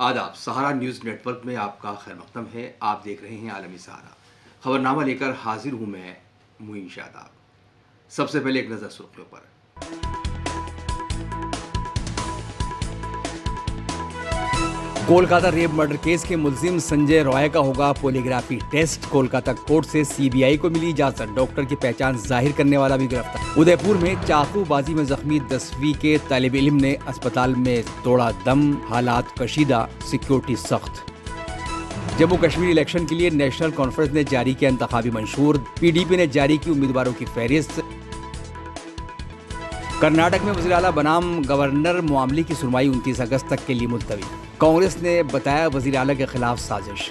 आदाब। सहारा news network में आपका खैर मकदम है। आप देख रहे हैं आलमी सहारा। खबरनामा लेकर हाजिर हूं मैं मुईन शादाब। सबसे पहले एक नज़र सुर्खियों पर। कोलकाता रेप मर्डर केस के मुल्जिम संजय रॉय का होगा पॉलीग्राफी टेस्ट। कोलकाता कोर्ट से सीबीआई को मिली इजाजत। डॉक्टर की पहचान जाहिर करने वाला भी गिरफ्तार। उदयपुर में चाकूबाजी में जख्मी 10वीं के तालिब इल्म ने अस्पताल में तोड़ा दम। हालात कशीदा, सिक्योरिटी सख्त। जम्मू कश्मीर इलेक्शन के लिए नेशनल कॉन्फ्रेंस ने जारी किया इंतखाबी मंशूर। पीडीपी ने जारी की उम्मीदवारों की फहरिस्त। कर्नाटक में वज़ीर आला बनाम गवर्नर मामले की सुनवाई 29 अगस्त तक के लिए मुलतवी। कांग्रेस ने बताया वज़ीर आला के खिलाफ साजिश।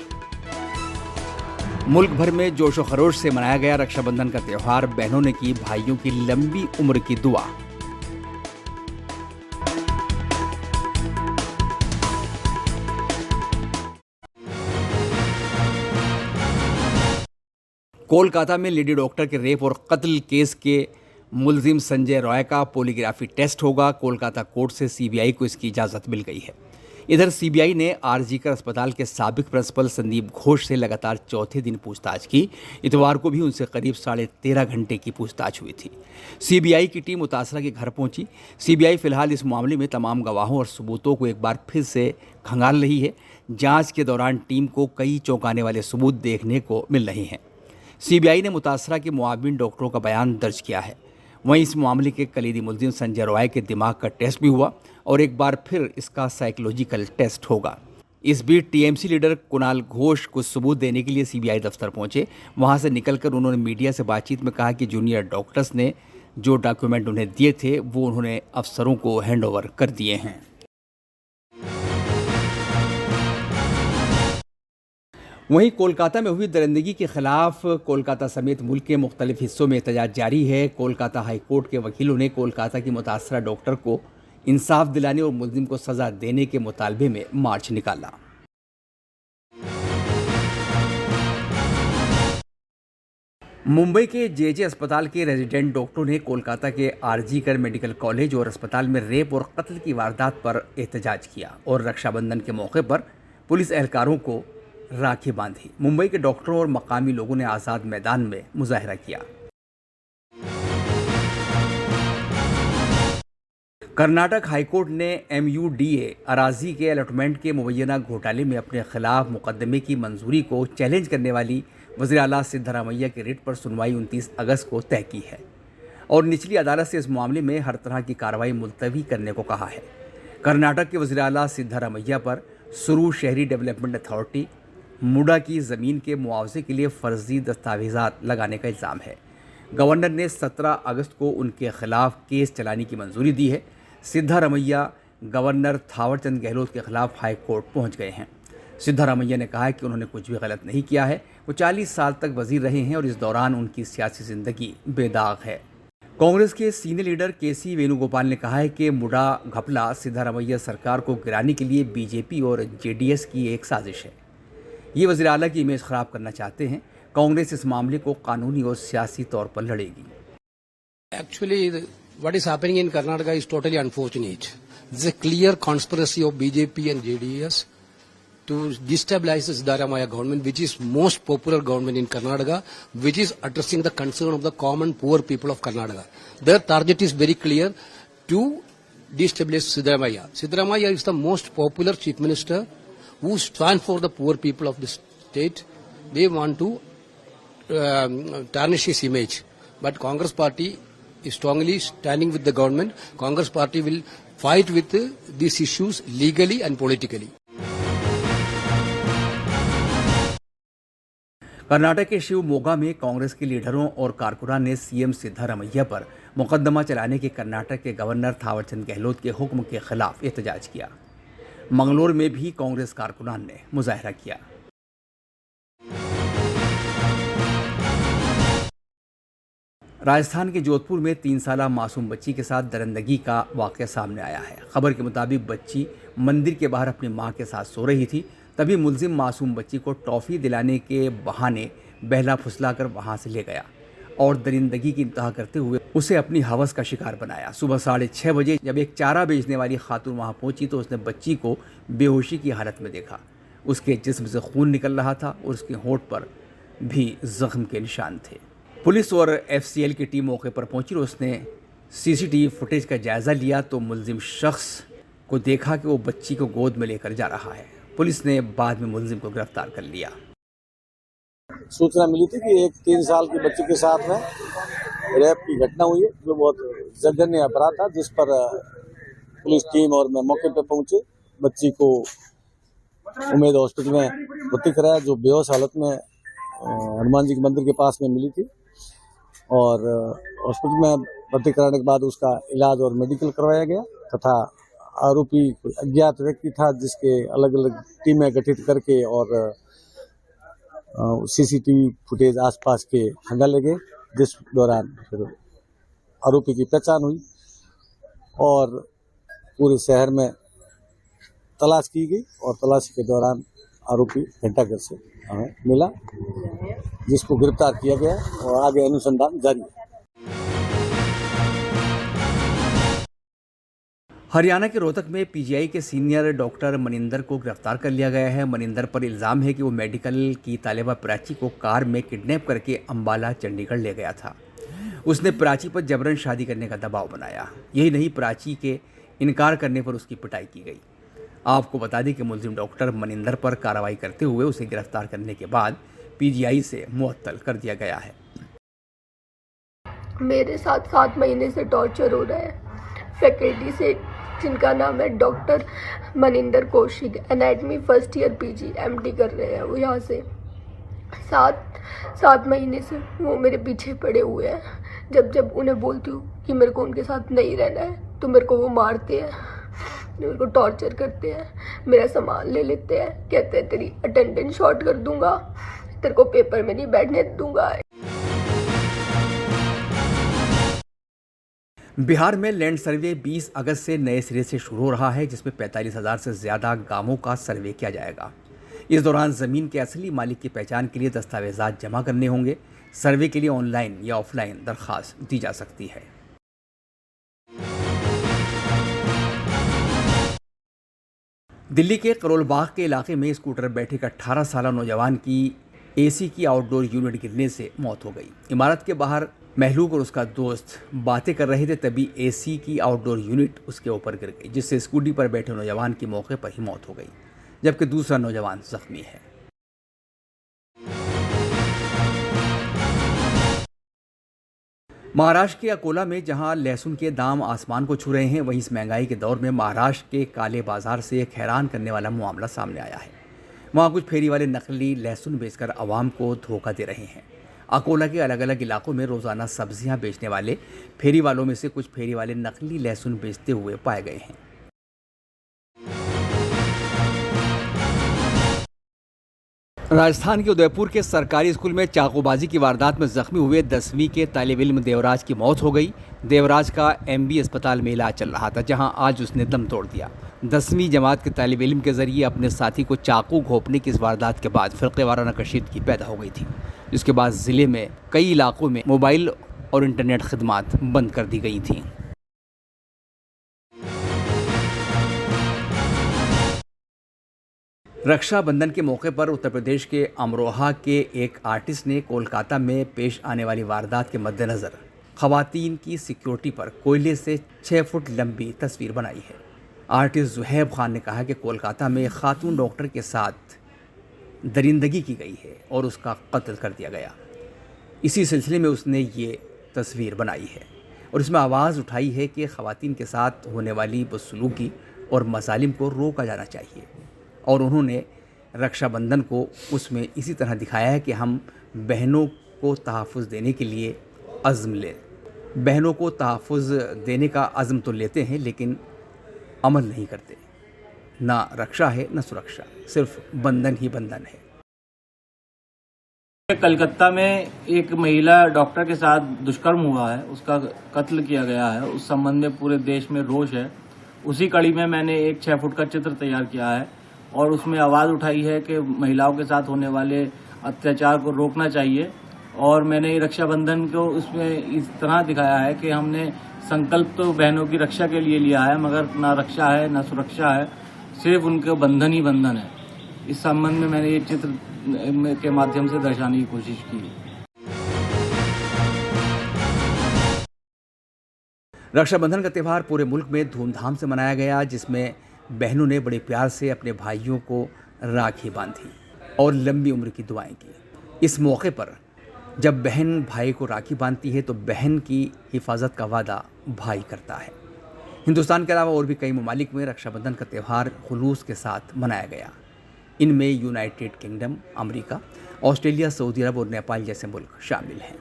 मुल्क भर में जोश व खरोश से मनाया गया रक्षाबंधन का त्यौहार। बहनों ने की भाइयों की लंबी उम्र की दुआ। कोलकाता में लेडी डॉक्टर के रेप और कत्ल केस के मुल्जिम संजय रॉय का पॉलीग्राफी टेस्ट होगा। कोलकाता कोर्ट से सीबीआई को इसकी इजाज़त मिल गई है। इधर सीबीआई ने आरजीकर अस्पताल के साबिक प्रिंसिपल संदीप घोष से लगातार चौथे दिन पूछताछ की। इतवार को भी उनसे करीब 13.5 घंटे की पूछताछ हुई थी। सीबीआई की टीम मुतासरा के घर पहुंची। सीबीआई फिलहाल इस मामले में तमाम गवाहों और सबूतों को एक बार फिर से खंगाल रही है। जांच के दौरान टीम को कई चौंकाने वाले सबूत देखने को मिल रहे हैं। सीबीआई ने मुतासरा के मुआविन डॉक्टरों का बयान दर्ज किया है। वहीं इस मामले के कलीदी मुल्जिम संजय रॉय के दिमाग का टेस्ट भी हुआ और एक बार फिर इसका साइकोलॉजिकल टेस्ट होगा। इस बीच टीएमसी लीडर कुणाल घोष कुछ सबूत देने के लिए सीबीआई दफ्तर पहुंचे। वहां से निकलकर उन्होंने मीडिया से बातचीत में कहा कि जूनियर डॉक्टर्स ने जो डॉक्यूमेंट उन्हें दिए थे वो उन्होंने अफसरों को हैंडओवर कर दिए हैं। वहीं कोलकाता में हुई दरिंदगी के खिलाफ कोलकाता समेत मुल्क के मुख्तलिफ हिस्सों में एहतजाज जारी है। कोलकाता हाई कोर्ट के वकीलों ने कोलकाता की मुतासरा डॉक्टर को इंसाफ दिलाने और मुल्जिम को सजा देने के मुतालबे में मार्च निकाला। मुंबई के जेजे अस्पताल के रेजिडेंट डॉक्टरों ने कोलकाता के आरजीकर मेडिकल कॉलेज और अस्पताल में रेप और कत्ल की वारदात पर एहतजाज किया और रक्षाबंधन के मौके पर पुलिस एहलकारों को राखी बांधी। मुंबई के डॉक्टरों और मकामी लोगों ने आज़ाद मैदान में मुजाहरा किया। कर्नाटक हाईकोर्ट ने एमयूडीए अराजी के अलॉटमेंट के मुबैना घोटाले में अपने खिलाफ मुकदमे की मंजूरी को चैलेंज करने वाली वज़ीर आला सिद्धारमैया के रिट पर सुनवाई 29 अगस्त को तय की है और निचली अदालत से इस मामले में हर तरह की कार्रवाई मुलतवी करने को कहा है। कर्नाटक के वज़ीर आला सिद्धारमैया पर सुरू शहरी डेवलपमेंट अथॉरिटी मुडा की ज़मीन के मुआवजे के लिए फर्जी दस्तावेजात लगाने का इल्ज़ाम है। गवर्नर ने 17 अगस्त को उनके खिलाफ केस चलाने की मंजूरी दी है। सिद्धारमैया गवर्नर थावरचंद गहलोत के खिलाफ हाई कोर्ट पहुंच गए हैं। सिद्धारमैया ने कहा है कि उन्होंने कुछ भी गलत नहीं किया है। वो 40 साल तक वजीर रहे हैं और इस दौरान उनकी सियासी ज़िंदगी बेदाग है। कांग्रेस के सीनियर लीडर केसी वेणुगोपाल ने कहा है कि मुडा घपला सिद्धारमैया सरकार को गिराने के लिए बीजेपी और जेडीएस की एक साजिश है। ये वज़ीर आला की इमेज ख़राब करना चाहते हैं। कांग्रेस इस मामले को कानूनी और सियासी तौर पर लड़ेगी। Actually, what is happening in Karnataka is totally unfortunate. This is a clear conspiracy of BJP and JDS to destabilize the Siddaramaiah government, which is most popular government in Karnataka, which is addressing the concern of the common poor people of Karnataka. Their target is very clear to destabilize Siddaramaiah. Siddaramaiah is the most popular chief minister who stand for the poor people of the state. They want to tarnish his image. But Congress party is strongly standing with the government. Congress party will fight with these issues legally and politically. Karnataka के शिवमोगा में कांग्रेस के लीडरों और कारकुनान ने CM Siddaramaiah पर मुकदमा चलाने के कर्नाटक के गवर्नर थावरचंद गहलोत के हुक्म के खिलाफ एहतजाज किया। मंगलोर में भी कांग्रेस कारकुनान ने मुजाहरा किया। राजस्थान के जोधपुर में 3 साला मासूम बच्ची के साथ दरिंदगी का वाक़या सामने आया है। खबर के मुताबिक बच्ची मंदिर के बाहर अपनी मां के साथ सो रही थी। तभी मुल्जिम मासूम बच्ची को टॉफ़ी दिलाने के बहाने बहला फुसलाकर वहां से ले गया। और दरिंदगी की इंतहा करते हुए उसे अपनी हवस का शिकार बनाया। सुबह 6:30 बजे जब एक चारा बेचने वाली खातून वहां पहुंची तो उसने बच्ची को बेहोशी की हालत में देखा। उसके जिस्म से खून निकल रहा था और उसके होंठ पर भी जख्म के निशान थे। पुलिस और एफसीएल की टीम मौके पर पहुंची और उसने सीसीटीवी फुटेज का जायजा लिया तो मुलजिम शख्स को देखा कि वो बच्ची को गोद में लेकर जा रहा है। पुलिस ने बाद में मुलजिम को गिरफ्तार कर लिया। सूचना मिली थी कि एक 3 साल की बच्ची के साथ में रेप की घटना हुई है, जो बहुत जघन्य अपराध था, जिस पर पुलिस टीम और मैं मौके पर पहुंचे। बच्ची को उम्मीद हॉस्पिटल में भर्ती कराया, जो बेहोश हालत में हनुमान जी के मंदिर के पास में मिली थी, और हॉस्पिटल में भर्ती कराने के बाद उसका इलाज और मेडिकल करवाया गया तथा आरोपी अज्ञात व्यक्ति था, जिसके अलग अलग टीमें गठित करके और सीसीटीवी फुटेज आसपास के खंगाले गए, जिस दौरान फिर आरोपी की पहचान हुई और पूरे शहर में तलाश की गई और तलाशी के दौरान आरोपी घंटाघर से हमें मिला, जिसको गिरफ्तार किया गया और आगे अनुसंधान जारी है। हरियाणा के रोहतक में पीजीआई के सीनियर डॉक्टर मनिंदर को गिरफ्तार कर लिया गया है। मनिंदर पर इल्ज़ाम है कि वो मेडिकल की तालिबा प्राची को कार में किडनैप करके अंबाला चंडीगढ़ ले गया था। उसने प्राची पर जबरन शादी करने का दबाव बनाया। यही नहीं, प्राची के इनकार करने पर उसकी पिटाई की गई। आपको बता दें कि मुलजिम डॉक्टर मनिंदर पर कार्रवाई करते हुए उसे गिरफ्तार करने के बाद पीजीआई से मुअत्तल कर दिया गया है। मेरे साथ 7 महीने से टॉर्चर हो रहा है फैकल्टी से, जिनका नाम है doctor Maninder Kaushik, anatomy first year PG MD कर रहे हैं वो। यहाँ से 7 महीने से वो मेरे पीछे पड़े हुए हैं। जब उन्हें बोलती हूँ कि मेरे को उनके साथ नहीं रहना है तो मेरे को वो मारते हैं, मेरे को टॉर्चर करते हैं, मेरा सामान ले लेते हैं, कहते हैं तेरी अटेंडेंस शॉर्ट कर दूंगा, तेरे को पेपर में नहीं बैठने दूंगा। बिहार में लैंड सर्वे 20 अगस्त से नए सिरे से शुरू हो रहा है, जिसमें 45,000 से ज़्यादा गांवों का सर्वे किया जाएगा। इस दौरान ज़मीन के असली मालिक की पहचान के लिए दस्तावेजात जमा करने होंगे। सर्वे के लिए ऑनलाइन या ऑफलाइन दरख्वास्त दी जा सकती है। दिल्ली के करोल बाग के इलाके में स्कूटर बैठे एक 18 साल नौजवान की एसी की आउटडोर यूनिट गिरने से मौत हो गई। इमारत के बाहर महलूक और उसका दोस्त बातें कर रहे थे, तभी एसी की आउटडोर यूनिट उसके ऊपर गिर गई, जिससे स्कूटी पर बैठे नौजवान की मौके पर ही मौत हो गई, जबकि दूसरा नौजवान जख्मी है। महाराष्ट्र के अकोला में जहां लहसुन के दाम आसमान को छू रहे हैं, वहीं इस महंगाई के दौर में महाराष्ट्र के काले बाजार से एक हैरान करने वाला मामला सामने आया है। वहां कुछ फेरी वाले नकली लहसुन बेचकर आवाम को धोखा दे रहे हैं। अकोला के अलग अलग इलाकों में रोज़ाना सब्जियां बेचने वाले फेरी वालों में से कुछ फेरी वाले नकली लहसुन बेचते हुए पाए गए हैं। राजस्थान के उदयपुर के सरकारी स्कूल में चाकूबाजी की वारदात में जख्मी हुए 10वीं के तालिब इल्म देवराज की मौत हो गई। देवराज का एमबी अस्पताल में इलाज चल रहा था, जहां आज उसने दम तोड़ दिया। 10वीं जमात के तालिब इल्म के जरिए अपने साथी को चाकू घोंपने की इस वारदात के बाद फ़िरक़ेवाराना कशीदगी पैदा हो गई थी, जिसके बाद ज़िले में कई इलाकों में मोबाइल और इंटरनेट खदमात बंद कर दी गई थीं। रक्षाबंधन के मौके पर उत्तर प्रदेश के अमरोहा के एक आर्टिस्ट ने कोलकाता में पेश आने वाली वारदात के मद्देनज़र ख़वातीन की सिक्योरिटी पर कोयले से 6 फुट लंबी तस्वीर बनाई है। आर्टिस्ट ज़ुहैब खान ने कहा कि कोलकाता में खातून डॉक्टर के साथ दरिंदगी की गई है और उसका कत्ल कर दिया गया। इसी सिलसिले में उसने ये तस्वीर बनाई है और इसमें आवाज़ उठाई है कि ख़वातीन के साथ होने वाली बदसलूकी और मसालिम को रोका जाना चाहिए। और उन्होंने रक्षाबंधन को उसमें इसी तरह दिखाया है कि हम बहनों को तहफ़्फ़ुज़ देने के लिए अज़्म लें। बहनों को तहफ़्फ़ुज़ देने का अज़्म तो लेते हैं, लेकिन अमल नहीं करते। ना रक्षा है ना सुरक्षा, सिर्फ बंधन ही बंधन है। कलकत्ता में एक महिला डॉक्टर के साथ दुष्कर्म हुआ है, उसका कत्ल किया गया है। उस संबंध में पूरे देश में रोष है। उसी कड़ी में मैंने एक 6 फुट का चित्र तैयार किया है और उसमें आवाज़ उठाई है कि महिलाओं के साथ होने वाले अत्याचार को रोकना चाहिए और मैंने रक्षाबंधन को उसमें इस तरह दिखाया है कि हमने संकल्प तो बहनों की रक्षा के लिए लिया है, मगर ना रक्षा है ना सुरक्षा है, सिर्फ उनके बंधन ही बंधन है। इस संबंध में मैंने ये चित्र के माध्यम से दर्शाने की कोशिश की। रक्षाबंधन का त्यौहार पूरे मुल्क में धूमधाम से मनाया गया, जिसमें बहनों ने बड़े प्यार से अपने भाइयों को राखी बांधी और लंबी उम्र की दुआएं की। इस मौके पर जब बहन भाई को राखी बांधती है तो बहन की हिफाजत का वादा भाई करता है। हिंदुस्तान के अलावा और भी कई ममालिक में रक्षाबंधन का त्यौहार खुलूस के साथ मनाया गया। इनमें United Kingdom, America, Australia, Saudi Arab और नेपाल जैसे मुल्क शामिल हैं।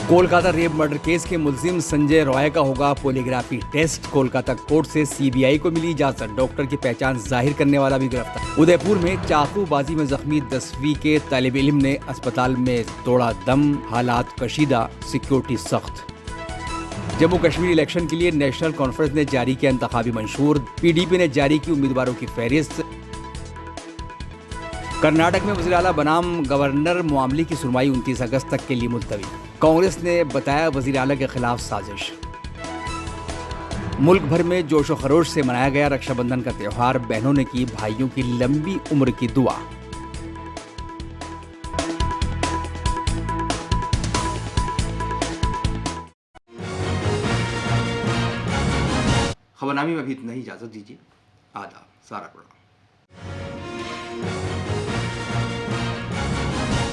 कोलकाता रेप मर्डर केस के मुलजिम संजय रॉय का होगा पॉलीग्राफी टेस्ट। कोलकाता कोर्ट से सीबीआई को मिली इजाजत। डॉक्टर की पहचान जाहिर करने वाला भी गिरफ्तार। उदयपुर में चाकूबाजी में जख्मी 10वीं के तालिब इल्म ने अस्पताल में तोड़ा दम। हालात कशीदा, सिक्योरिटी सख्त। जम्मू कश्मीर इलेक्शन के लिए नेशनल कॉन्फ्रेंस ने जारी किया इंतखाबी मंशूर। पीडीपी ने जारी की उम्मीदवारों की फहरिस्त। कर्नाटक में वज़ीर आला बनाम गवर्नर मामले की सुनवाई 29 अगस्त तक के लिए मुलतवी। कांग्रेस ने बताया वज़ीर आला के खिलाफ साजिश। मुल्क भर में जोश व खरोश से मनाया गया रक्षाबंधन का त्यौहार। बहनों ने की भाइयों की लंबी उम्र की दुआ। खबरनामे में अभी इतना ही, इजाजत दीजिए। आदाब। सारा प्रोग्राम